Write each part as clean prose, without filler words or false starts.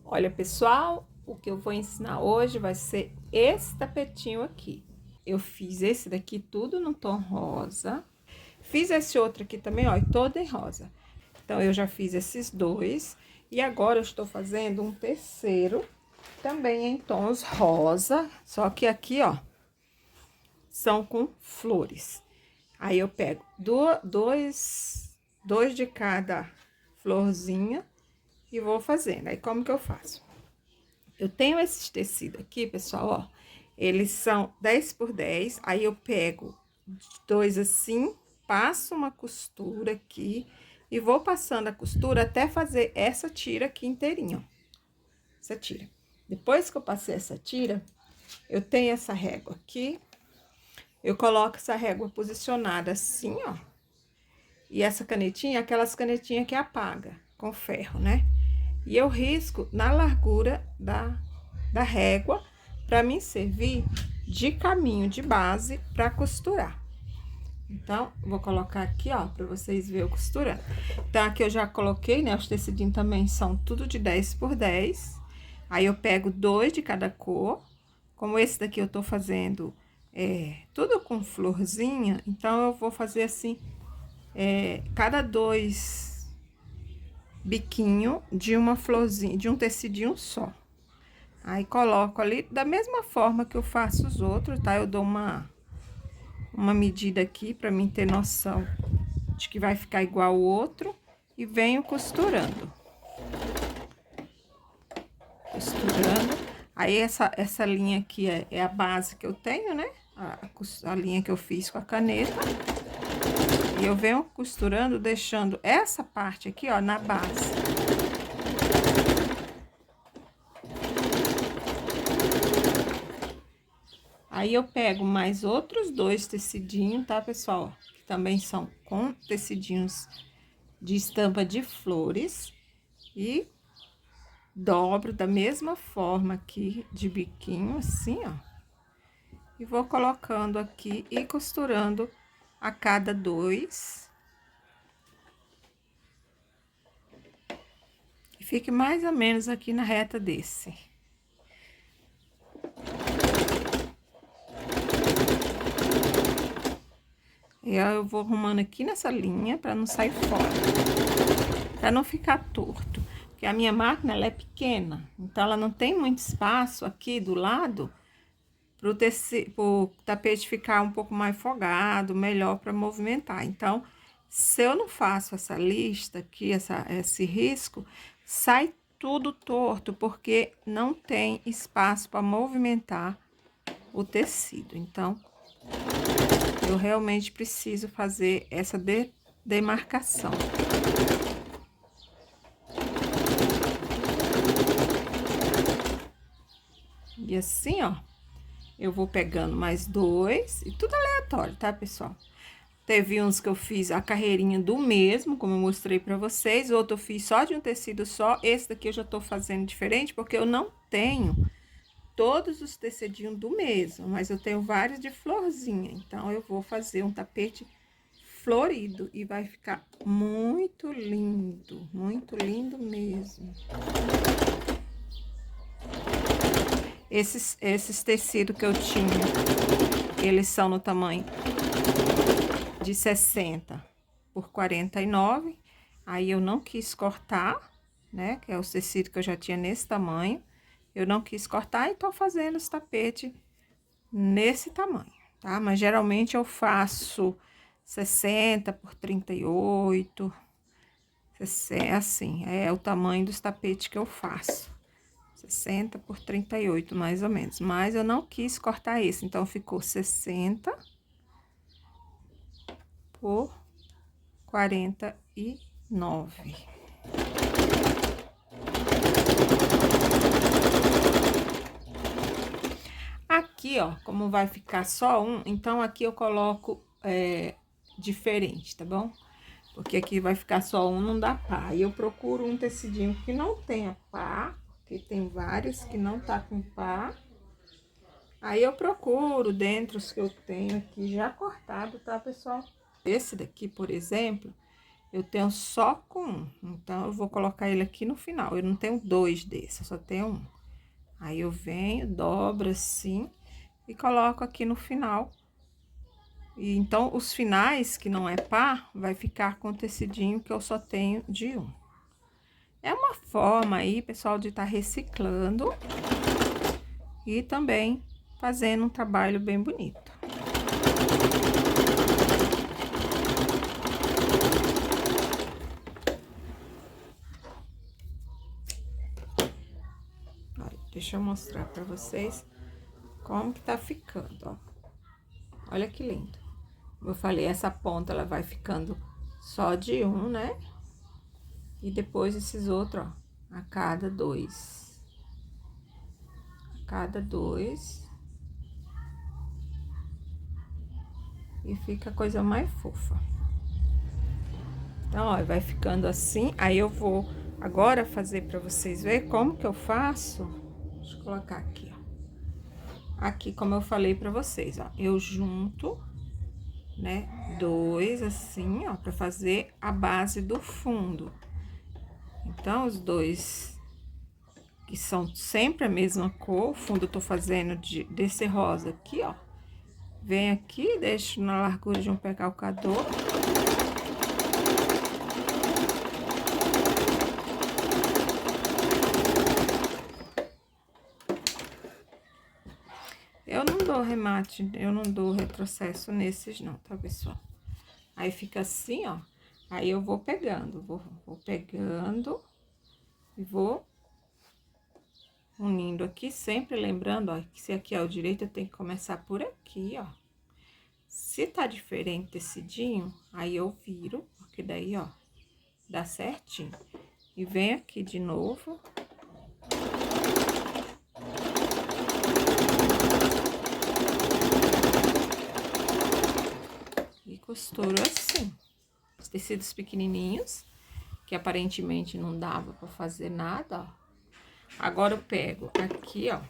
Olha, pessoal, o que eu vou ensinar hoje vai ser esse tapetinho aqui. Eu fiz esse daqui tudo no tom rosa. Fiz esse outro aqui também, ó, todo em rosa. Então, eu já fiz esses dois. E agora, eu estou fazendo um terceiro, também em tons rosa. Só que aqui, ó, são com flores. Aí, eu pego dois de cada florzinha e vou fazendo. Aí, como que eu faço? Eu tenho esses tecidos aqui, pessoal, ó. Eles são 10 por 10. Aí, eu pego dois assim, passo uma costura aqui e vou passando a costura até fazer essa tira aqui inteirinha, ó. Essa tira. Depois que eu passei essa tira, eu tenho essa régua aqui. Eu coloco essa régua posicionada assim, ó. E essa canetinha, aquelas canetinhas que apaga com ferro, né? E eu risco na largura da régua para me servir de caminho de base para costurar. Então, vou colocar aqui, ó, para vocês verem eu costurando. Então, aqui eu já coloquei, né? Os tecidinhos também são tudo de 10 por 10. Aí, eu pego dois de cada cor. Como esse daqui eu tô fazendo tudo com florzinha, então, eu vou fazer assim, cada dois biquinho de uma florzinha, de um tecidinho só. Aí, coloco ali da mesma forma que eu faço os outros, tá? Eu dou uma medida aqui pra mim ter noção de que vai ficar igual o outro e venho costurando. Costurando. Aí, essa linha aqui é a base que eu tenho, né? A linha que eu fiz com a caneta. E eu venho costurando, deixando essa parte aqui, ó, na base. Aí, eu pego mais outros dois tecidinhos, tá, pessoal? Que também são com tecidinhos de estampa de flores. E dobro da mesma forma aqui, de biquinho, assim, ó. E vou colocando aqui e costurando a cada dois. E fique mais ou menos aqui na reta desse. E aí, eu vou arrumando aqui nessa linha pra não sair fora. Pra não ficar torto. Porque a minha máquina, ela é pequena. Então, ela não tem muito espaço aqui do lado pro tapete ficar um pouco mais folgado, melhor para movimentar. Então, se eu não faço essa lista aqui, esse risco, sai tudo torto, porque não tem espaço para movimentar o tecido. Então, eu realmente preciso fazer essa demarcação. E assim, ó, eu vou pegando mais dois, e tudo aleatório, tá, pessoal? Teve uns que eu fiz a carreirinha do mesmo, como eu mostrei pra vocês. Outro eu fiz só de um tecido só. Esse daqui eu já tô fazendo diferente, porque eu não tenho todos os tecidinhos do mesmo. Mas eu tenho vários de florzinha. Então, eu vou fazer um tapete florido. E vai ficar muito lindo mesmo. Esses tecidos que eu tinha, eles são no tamanho de 60 por 49. Aí, eu não quis cortar, né? Que é o tecido que eu já tinha nesse tamanho. Eu não quis cortar e tô fazendo esse tapete nesse tamanho, tá? Mas, geralmente, eu faço 60 por 38. Assim, é o tamanho dos tapetes que eu faço. 60 por 38, mais ou menos. Mas, eu não quis cortar esse, então, ficou 60 por 49. Aqui, ó, como vai ficar só um, então aqui eu coloco diferente, tá bom? Porque aqui vai ficar só um, não dá pá. E eu procuro um tecidinho que não tenha pá, porque tem vários que não tá com pá. Aí, eu procuro dentro os que eu tenho aqui já cortado, tá, pessoal? Esse daqui, por exemplo, Eu tenho só com um, então eu vou colocar ele aqui no final. Eu não tenho dois desses, eu só tenho um. Aí eu venho, dobro assim e coloco aqui no final. E então, os finais, que não é par, vai ficar com o tecidinho que eu só tenho de um. É uma forma aí, pessoal, de estar reciclando e também fazendo um trabalho bem bonito. Deixa eu mostrar pra vocês como que tá ficando, ó. Olha que lindo. Como eu falei, essa ponta, ela vai ficando só de um, né? E depois esses outros, ó, a cada dois. A cada dois. E fica a coisa mais fofa. Então, ó, vai ficando assim. Aí eu vou agora fazer pra vocês verem como que eu faço. Deixa eu colocar aqui, ó. Aqui, como eu falei pra vocês, ó, eu junto, né, dois assim, ó, pra fazer a base do fundo. Então, os dois que são sempre a mesma cor, o fundo eu tô fazendo desse rosa aqui, ó. Vem aqui, deixo na largura de um pé calcador. Eu não dou remate, eu não dou retrocesso nesses não, tá, pessoal? Aí fica assim, ó. Aí eu vou pegando, vou pegando e vou unindo aqui, sempre lembrando, ó, que se aqui é o direito, eu tenho que começar por aqui, ó. Se tá diferente tecidinho, aí eu viro, porque daí, ó, dá certinho. E venho aqui de novo. E costuro assim. Os tecidos pequenininhos, que aparentemente não dava pra fazer nada, ó. Agora eu pego aqui, ó,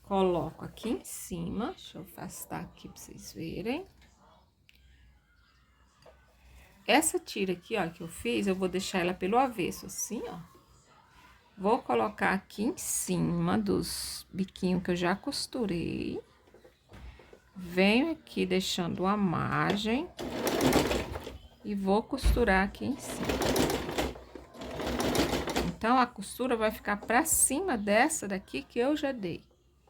coloco aqui em cima, deixa eu afastar aqui pra vocês verem. Essa tira aqui, ó, que eu fiz, eu vou deixar ela pelo avesso, assim, ó. Vou colocar aqui em cima dos biquinhos que eu já costurei. Venho aqui deixando a margem e vou costurar aqui em cima. Então, a costura vai ficar pra cima dessa daqui que eu já dei,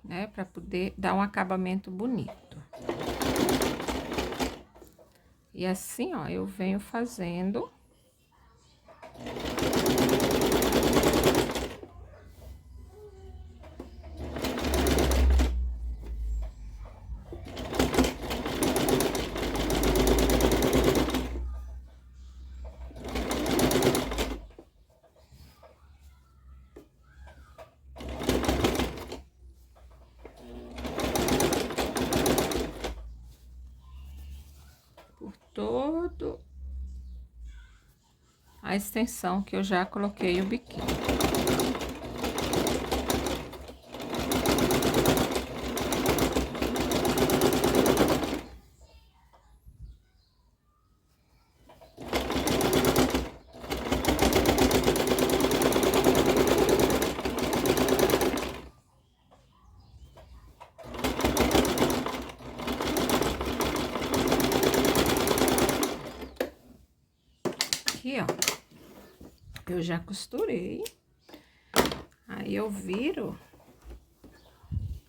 né? Pra poder dar um acabamento bonito. E assim, ó, eu venho fazendo. Todo a extensão que eu já coloquei o biquinho. Aqui, ó. Eu já costurei. Aí eu viro.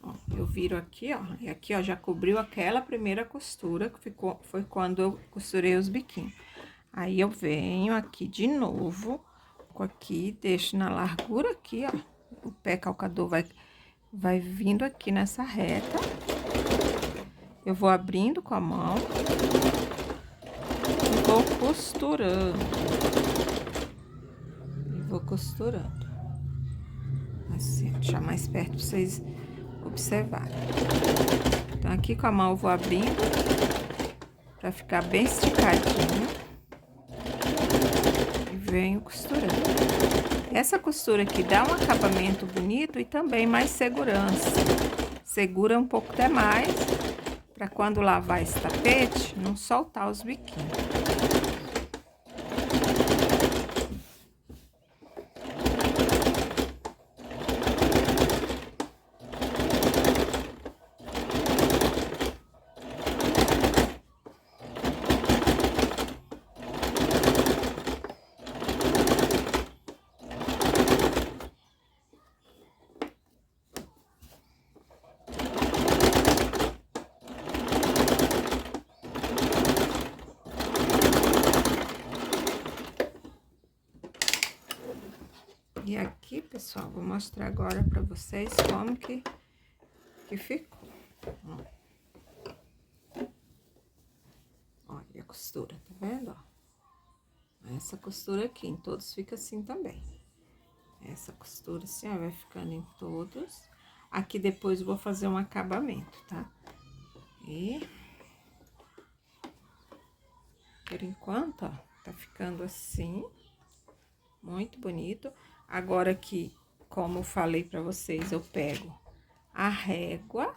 Ó, eu viro aqui, ó. E aqui, ó, já cobriu aquela primeira costura que ficou, foi quando eu costurei os biquinhos. Aí eu venho aqui de novo, aqui, deixo na largura aqui, ó. O pé calcador vai vindo aqui nessa reta. Eu vou abrindo com a mão. E vou costurando. Vou costurando. Assim, deixar mais perto pra vocês observarem. Então, aqui com a mão eu vou abrindo pra ficar bem esticadinho. E venho costurando. Essa costura aqui dá um acabamento bonito e também mais segurança. Segura um pouco até mais, pra quando lavar esse tapete, não soltar os biquinhos. E aqui, pessoal, vou mostrar agora pra vocês como que ficou. Olha a costura, tá vendo, ó? Essa costura aqui, em todos fica assim também. Essa costura assim, ó, vai ficando em todos. Aqui depois eu vou fazer um acabamento, tá? E... por enquanto, ó, tá ficando assim. Muito bonito. Agora aqui, como eu falei pra vocês, eu pego a régua.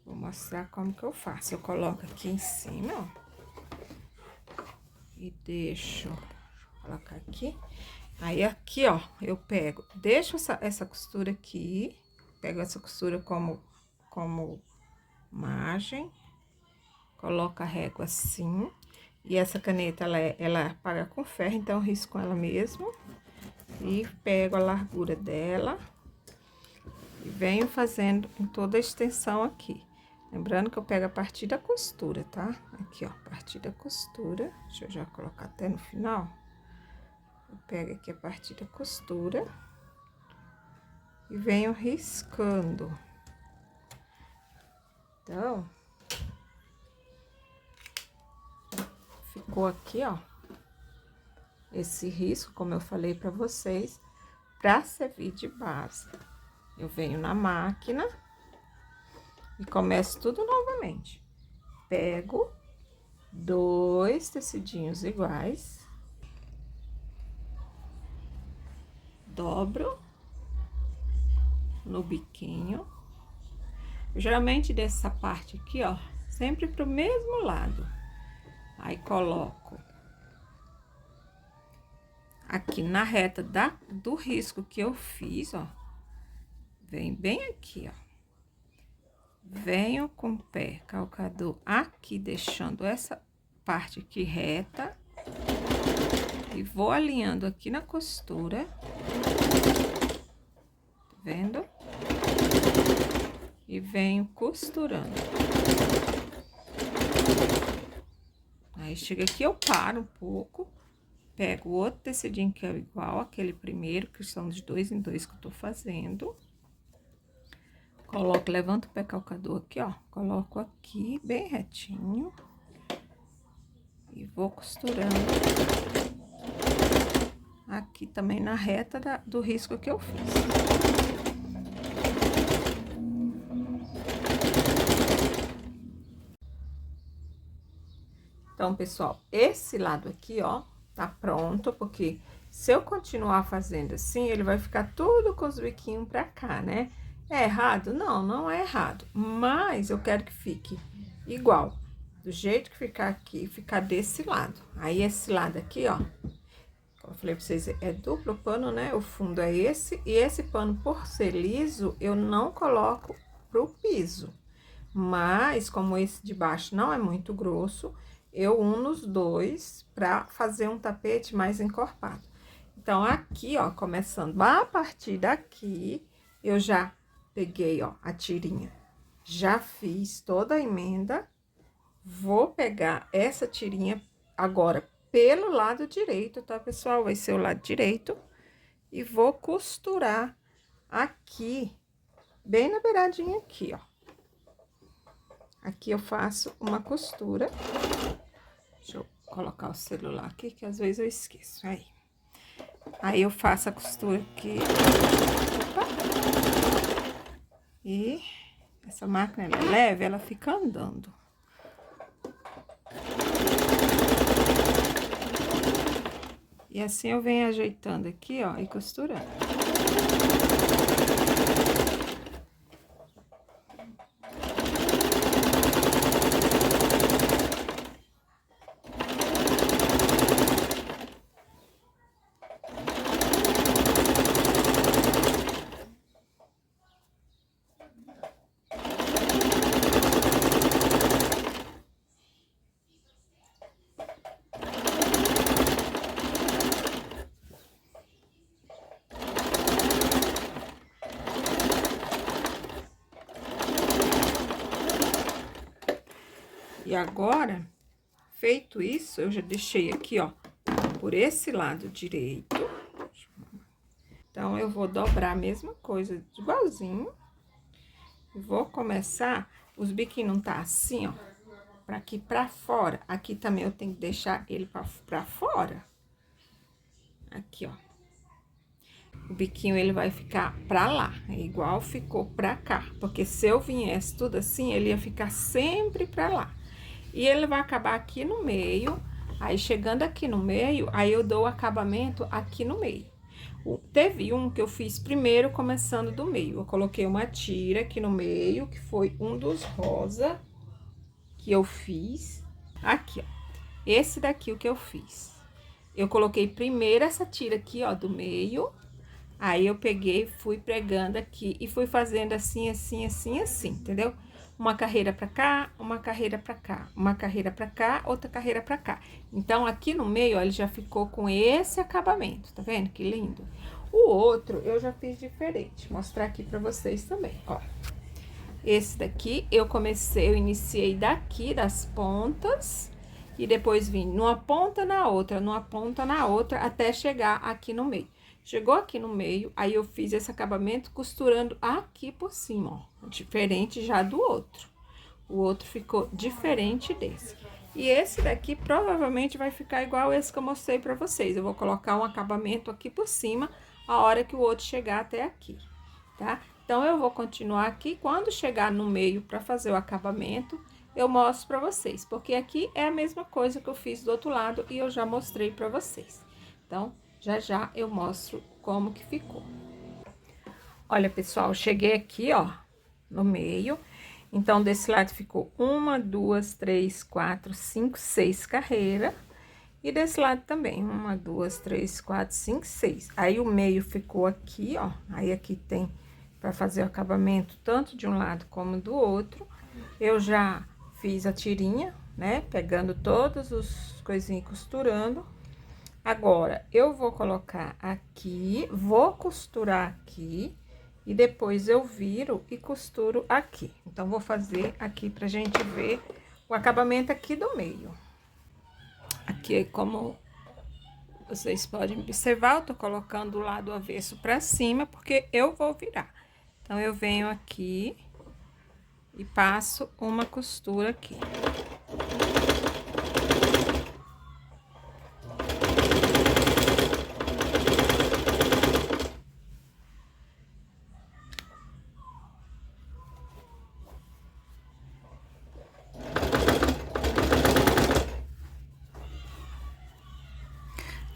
Vou mostrar como que eu faço. Eu coloco aqui em cima, ó. E deixo... colocar aqui. Aí, aqui, ó, eu pego... deixo essa costura aqui. Pego essa costura como margem. Coloco a régua assim. E essa caneta, ela apaga com ferro, então eu risco ela mesmo. E pego a largura dela. E venho fazendo em toda a extensão aqui. Lembrando que eu pego a partir da costura, tá? Aqui, ó, a partir da costura. Deixa eu já colocar até no final. Eu pego aqui a partir da costura. E venho riscando. Então, ficou aqui, ó. Esse risco, como eu falei pra vocês, pra servir de base. Eu venho na máquina e começo tudo novamente. Pego 2 tecidinhos iguais, dobro no biquinho. Eu geralmente dessa parte aqui, ó, sempre pro mesmo lado. Aí coloco aqui na reta do risco que eu fiz, ó. Vem bem aqui, ó. Venho com o pé calcador aqui, deixando essa parte aqui reta. E vou alinhando aqui na costura. Tá vendo? E venho costurando. Aí, chega aqui, eu paro um pouco. Pego o outro tecidinho que é igual àquele primeiro, que são de 2 em 2 que eu tô fazendo. Coloco, levanto o pé calcador aqui, ó. Coloco aqui, bem retinho. E vou costurando. Aqui também na reta do risco que eu fiz. Então, pessoal, esse lado aqui, ó, tá pronto, porque se eu continuar fazendo assim, ele vai ficar tudo com os biquinhos pra cá, né? É errado? Não, não é errado. Mas eu quero que fique igual. Do jeito que ficar aqui, ficar desse lado. Aí, esse lado aqui, ó, como eu falei pra vocês, é duplo pano, né? O fundo é esse. E esse pano, por ser liso, eu não coloco pro piso. Mas, como esse de baixo não é muito grosso, eu uno os dois pra fazer um tapete mais encorpado. Então, aqui, ó, começando a partir daqui, eu já peguei, ó, a tirinha. Já fiz toda a emenda. Vou pegar essa tirinha agora pelo lado direito, tá, pessoal? Vai ser o lado direito. E vou costurar aqui, bem na beiradinha aqui, ó. Aqui eu faço uma costura. Deixa eu colocar o celular aqui, que às vezes eu esqueço. Aí eu faço a costura aqui. Opa. E essa máquina, ela é leve, ela fica andando. E assim eu venho ajeitando aqui, ó, e costurando. E agora, feito isso, eu já deixei aqui, ó, por esse lado direito. Então, eu vou dobrar a mesma coisa, igualzinho. Vou começar, os biquinhos não tá assim, ó, pra aqui pra fora. Aqui também eu tenho que deixar ele pra fora. Aqui, ó. O biquinho, ele vai ficar pra lá, igual ficou pra cá. Porque se eu viesse tudo assim, ele ia ficar sempre pra lá. E ele vai acabar aqui no meio, aí chegando aqui no meio, aí eu dou o acabamento aqui no meio. Teve um que eu fiz primeiro, começando do meio. Eu coloquei uma tira aqui no meio, que foi um dos rosa que eu fiz. Aqui, ó. Esse daqui, o que eu fiz. Eu coloquei primeiro essa tira aqui, ó, do meio. Aí, eu peguei, fui pregando aqui e fui fazendo assim, assim, assim, assim, entendeu? Uma carreira pra cá, uma carreira pra cá, uma carreira pra cá, outra carreira pra cá. Então, aqui no meio, ó, ele já ficou com esse acabamento, tá vendo? Que lindo. O outro, eu já fiz diferente, vou mostrar aqui pra vocês também, ó. Esse daqui, eu iniciei daqui das pontas e depois vim numa ponta na outra, numa ponta na outra, até chegar aqui no meio. Chegou aqui no meio, aí eu fiz esse acabamento costurando aqui por cima, ó. Diferente já do outro. O outro ficou diferente desse. E esse daqui provavelmente vai ficar igual esse que eu mostrei pra vocês. Eu vou colocar um acabamento aqui por cima, a hora que o outro chegar até aqui, tá? Então, eu vou continuar aqui. Quando chegar no meio pra fazer o acabamento, eu mostro pra vocês. Porque aqui é a mesma coisa que eu fiz do outro lado e eu já mostrei pra vocês. Então, já já eu mostro como que ficou. Olha, pessoal, cheguei aqui, ó, no meio. Então, desse lado ficou 1, 2, 3, 4, 5, 6 carreiras. E desse lado também, 1, 2, 3, 4, 5, 6. Aí, o meio ficou aqui, ó. Aí, aqui tem pra fazer o acabamento tanto de um lado como do outro. Eu já fiz a tirinha, né? Pegando todos os coisinhos e costurando. Agora, eu vou colocar aqui, vou costurar aqui e depois eu viro e costuro aqui. Então, vou fazer aqui pra gente ver o acabamento aqui do meio. Aqui, como vocês podem observar, eu tô colocando o lado avesso pra cima, porque eu vou virar. Então, eu venho aqui e passo uma costura aqui.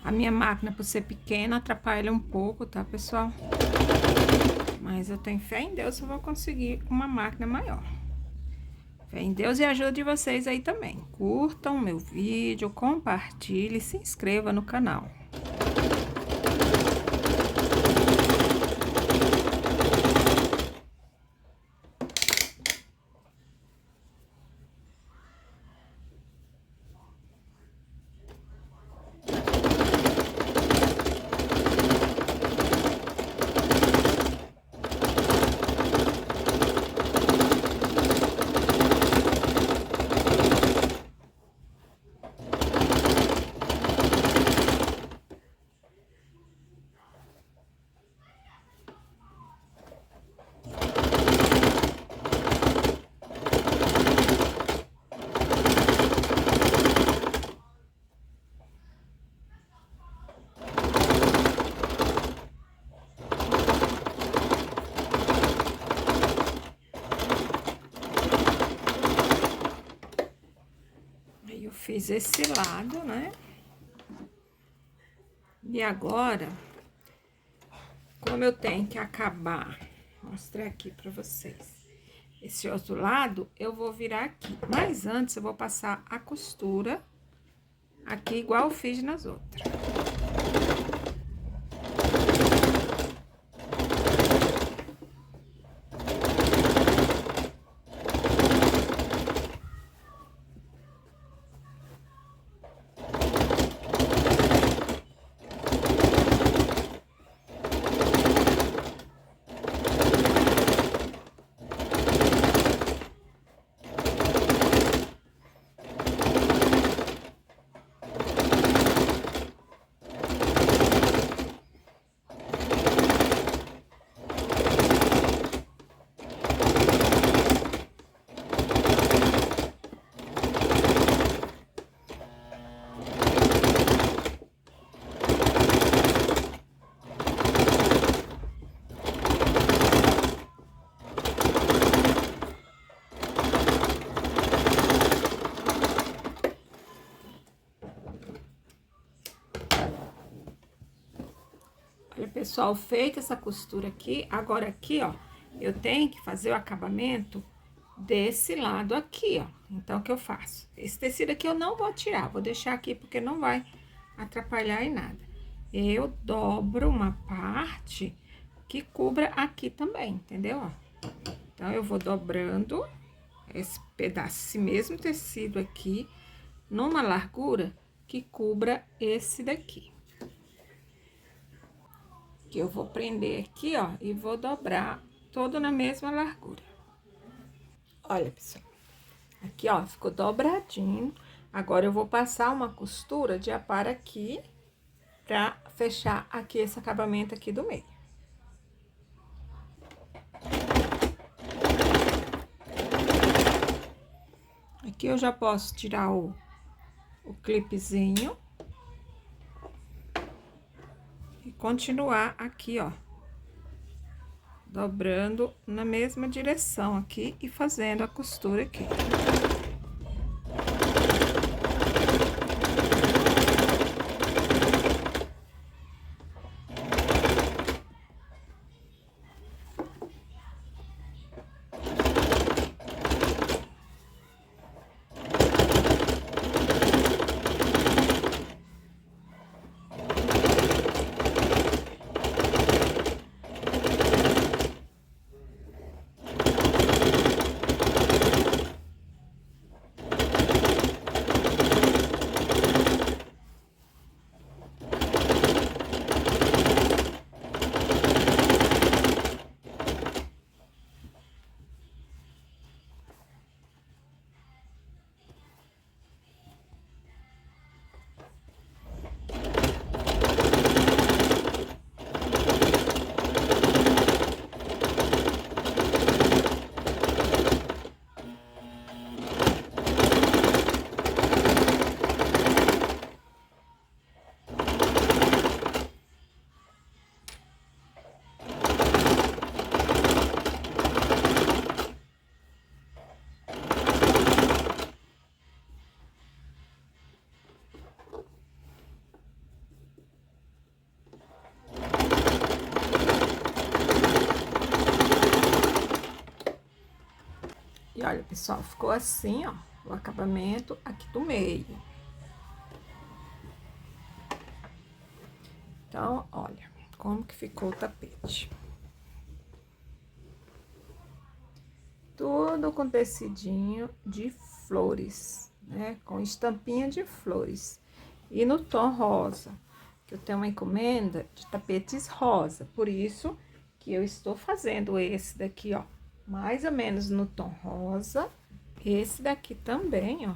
A minha máquina, por ser pequena, atrapalha um pouco, tá, pessoal? Mas eu tenho fé em Deus que eu vou conseguir uma máquina maior. Fé em Deus e ajuda de vocês aí também. Curtam meu vídeo, compartilhe, se inscreva no canal. Fiz esse lado, né? E agora, como eu tenho que acabar, vou mostrar aqui pra vocês. Esse outro lado, eu vou virar aqui. Mas antes, eu vou passar a costura aqui, igual eu fiz nas outras. pessoal, feita essa costura aqui, agora aqui, ó, eu tenho que fazer o acabamento desse lado aqui, ó. Então, o que eu faço? Esse tecido aqui eu não vou tirar, vou deixar aqui porque não vai atrapalhar em nada. Eu dobro uma parte que cubra aqui também, entendeu? Ó. Então, eu vou dobrando esse pedaço, esse mesmo tecido aqui, numa largura que cubra esse daqui. Que eu vou prender aqui, ó, e vou dobrar todo na mesma largura. Olha, pessoal, aqui, ó, ficou dobradinho. Agora, eu vou passar uma costura de apar aqui, pra fechar aqui esse acabamento aqui do meio. Aqui eu já posso tirar o clipezinho. E continuar aqui, ó. Dobrando na mesma direção aqui e fazendo a costura aqui. E olha, pessoal, ficou assim, ó, o acabamento aqui do meio. Então, olha, como que ficou o tapete. Tudo com tecidinho de flores, né? Com estampinha de flores. E no tom rosa, que eu tenho uma encomenda de tapetes rosa. Por isso que eu estou fazendo esse daqui, ó. Mais ou menos no tom rosa. Esse daqui também, ó.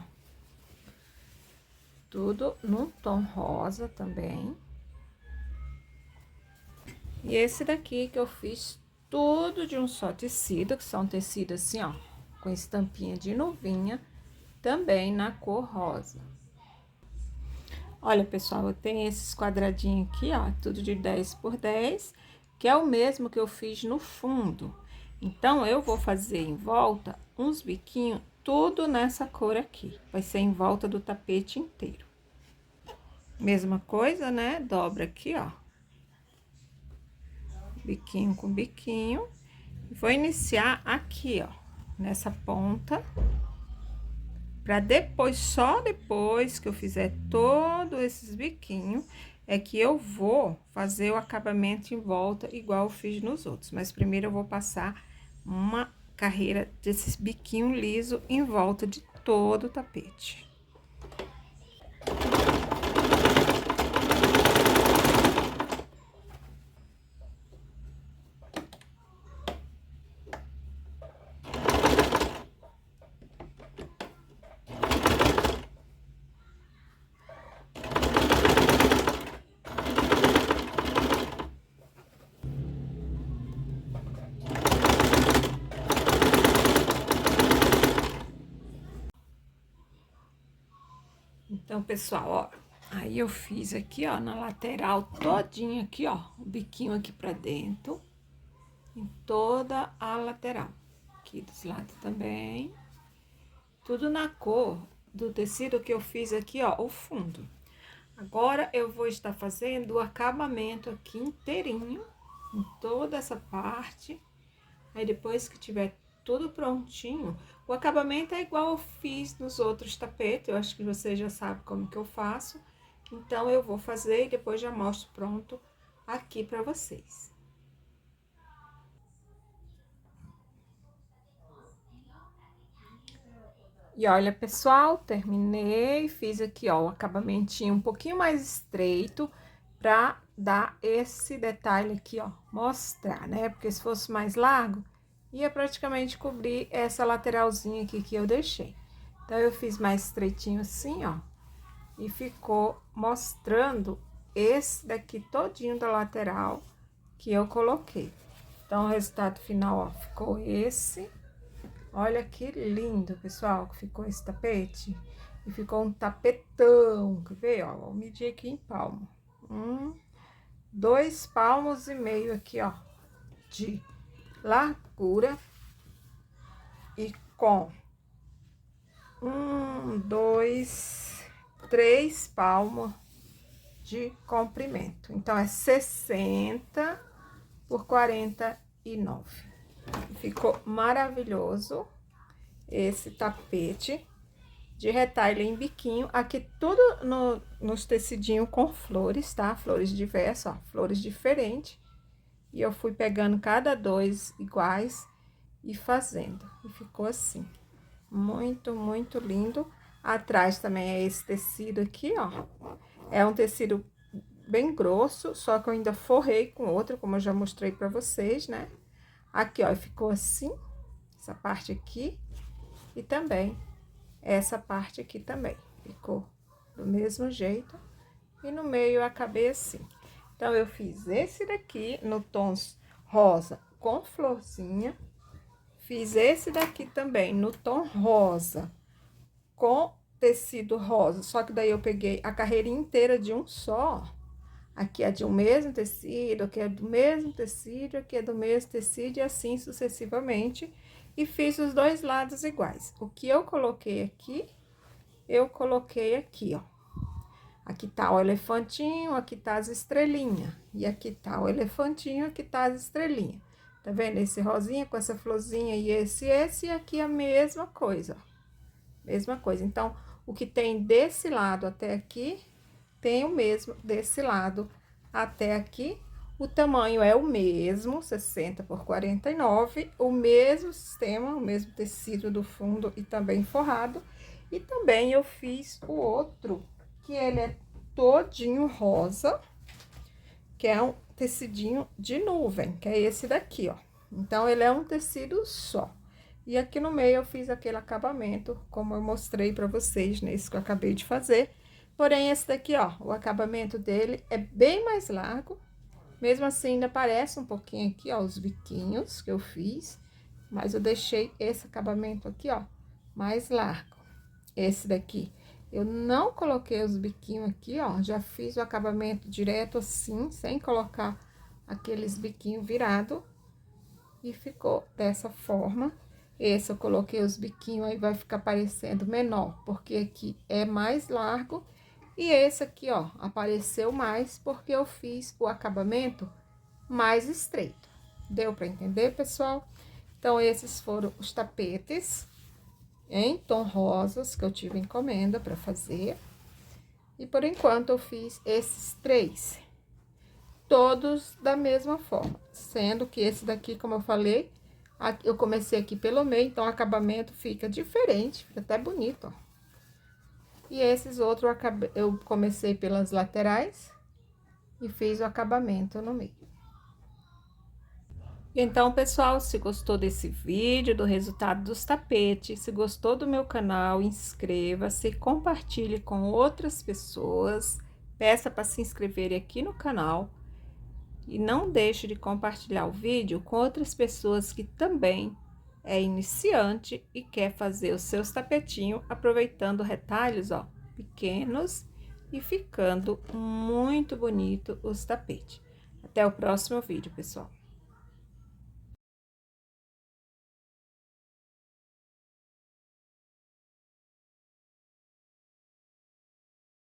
Tudo no tom rosa também. E esse daqui que eu fiz tudo de um só tecido, que são tecidos assim, ó, com estampinha de nuvinha, também na cor rosa. Olha, pessoal, eu tenho esses quadradinhos aqui, ó, tudo de 10 por 10, que é o mesmo que eu fiz no fundo. Então, eu vou fazer em volta uns biquinhos, tudo nessa cor aqui. Vai ser em volta do tapete inteiro. Mesma coisa, né? Dobra aqui, ó. Biquinho com biquinho. Vou iniciar aqui, ó, nessa ponta. Pra depois, só depois que eu fizer todos esses biquinhos, é que eu vou fazer o acabamento em volta, igual eu fiz nos outros. Mas primeiro eu vou passar uma carreira desses biquinhos liso em volta de todo o tapete. Então, pessoal, ó, aí eu fiz aqui, ó, na lateral todinha aqui, ó, o biquinho aqui pra dentro, em toda a lateral. Aqui dos lados também. Tudo na cor do tecido que eu fiz aqui, ó, o fundo. Agora, eu vou estar fazendo o acabamento aqui inteirinho, em toda essa parte. Aí, depois que tiver tudo prontinho, o acabamento é igual eu fiz nos outros tapetes. Eu acho que vocês já sabem como que eu faço. Então, eu vou fazer e depois já mostro pronto aqui pra vocês. E olha, pessoal, terminei, fiz aqui, ó, o acabamentinho um pouquinho mais estreito pra dar esse detalhe aqui, ó, mostrar, né? Porque se fosse mais largo, ia praticamente cobrir essa lateralzinha aqui que eu deixei. Então, eu fiz mais estreitinho assim, ó, e ficou mostrando esse daqui todinho da lateral que eu coloquei. Então, o resultado final, ó, ficou esse. Olha que lindo, pessoal, que ficou esse tapete. E ficou um tapetão, quer ver, ó? Vou medir aqui em palmo. 2,5 palmos aqui, ó, de largura. E com 2, 3 palmos de comprimento. Então, é 60 por 49. Ficou maravilhoso esse tapete de retalho em biquinho. Aqui tudo nos tecidinhos com flores, tá? Flores diversas, ó, flores diferentes. E eu fui pegando cada dois iguais e fazendo. E ficou assim, muito, muito lindo. Atrás também é esse tecido aqui, ó. É um tecido bem grosso, só que eu ainda forrei com outro, como eu já mostrei pra vocês, né? Aqui, ó, ficou assim, essa parte aqui, e também essa parte aqui também. Ficou do mesmo jeito, e no meio eu acabei assim. Então, eu fiz esse daqui no tons rosa com florzinha, fiz esse daqui também no tom rosa com tecido rosa, só que daí eu peguei a carreirinha inteira de um só. Aqui é de um mesmo tecido, aqui é do mesmo tecido, aqui é do mesmo tecido, e assim sucessivamente. E fiz os dois lados iguais. O que eu coloquei aqui, eu coloquei aqui, ó. Aqui tá o elefantinho, aqui tá as estrelinhas. E aqui tá o elefantinho, aqui tá as estrelinhas. Tá vendo? Esse rosinha com essa florzinha e e aqui a mesma coisa, ó. Mesma coisa. Então, o que tem desse lado até aqui, tem o mesmo desse lado até aqui. O tamanho é o mesmo, 60 por 49, o mesmo sistema, o mesmo tecido do fundo e também forrado. E também eu fiz o outro, que ele é todinho rosa, que é um tecidinho de nuvem, que é esse daqui, ó. Então, ele é um tecido só. E aqui no meio eu fiz aquele acabamento, como eu mostrei pra vocês, nesse que eu acabei de fazer. Porém, esse daqui, ó, o acabamento dele é bem mais largo. Mesmo assim, ainda aparece um pouquinho aqui, ó, os biquinhos que eu fiz. Mas eu deixei esse acabamento aqui, ó, mais largo. Esse daqui, eu não coloquei os biquinhos aqui, ó. Já fiz o acabamento direto assim, sem colocar aqueles biquinhos virados. E ficou dessa forma. Esse eu coloquei os biquinhos, aí vai ficar parecendo menor, porque aqui é mais largo. E esse aqui, ó, apareceu mais porque eu fiz o acabamento mais estreito. Deu pra entender, pessoal? Então, esses foram os tapetes em tom rosas que eu tive encomenda pra fazer. E, por enquanto, eu fiz esses 3, todos da mesma forma. Sendo que esse daqui, como eu falei, eu comecei aqui pelo meio, então o acabamento fica diferente, fica até bonito, ó. E esses outros eu comecei pelas laterais e fiz o acabamento no meio. Então, pessoal, se gostou desse vídeo, do resultado dos tapetes, se gostou do meu canal, inscreva-se, compartilhe com outras pessoas, peça para se inscreverem aqui no canal. E não deixe de compartilhar o vídeo com outras pessoas que também é iniciante e quer fazer os seus tapetinhos, aproveitando retalhos, ó, pequenos e ficando muito bonito os tapetes. Até o próximo vídeo, pessoal.